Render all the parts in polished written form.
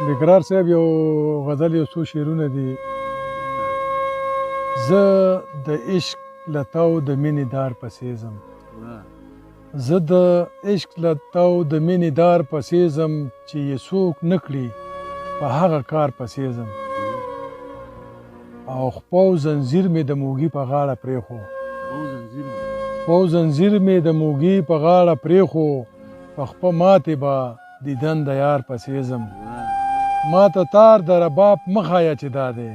بقرار صاحب یو غزل یو څو شعرونه دي. زه د عشق لتاو د مینې دار پسې ځم، زه د عشق لتاو د مینې دار پسې ځم، چې یې څوک نه کړي په هغه کار پسې ځم. او خپو زنځیر مې د موږي په غاړه پرېښو، خپو زنځیر مې د موږي په غاړه پرېښو، په خپه ماتې به دیدن د یار پسې ځم. ما ته تار د رباب مه ښایه چې دا دی،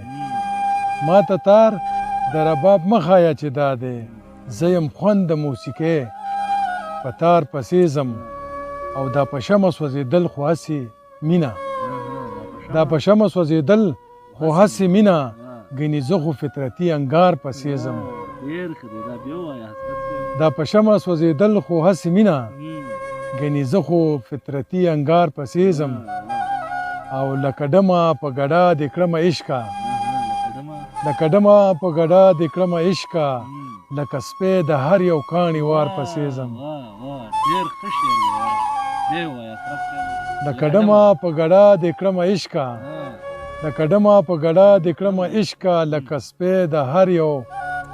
ما ته تار د رباب مه ښایه چې دا دی، زه یم خوند د موسیقۍ په تار پسې ځم. او دا په شمع سوځېدل خو هسې مینه، دا په شمع سوځېدل خو هسې مینه، ګنې زه خو فطرتي انګار پسې ځم. دا په شمع سوځېدل خو هسې مینه، ګنې زه خو فطرتي انګار پسې ځم. او لکه ډمه په ګډا د کړمه عشقه، لکه ډمه په ګډا د کړمه عشقه، لکه سپی د هر یو کاڼي وار پسې ځم. لکه ډمه په ګډا د کړمه عشقه، لکه ډمه په ګډا د کړمه عشقه، لکه سپی د هر یو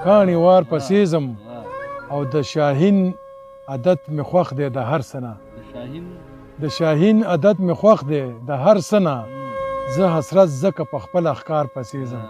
کاڼي وار پسې ځم. او د شاهین عادت مې خوښ دی د هر څه نه، د شاهین عادت مې خوښ دی د هر څه نه، زه حسرت ځکه په خپل ښکار پسې ځم.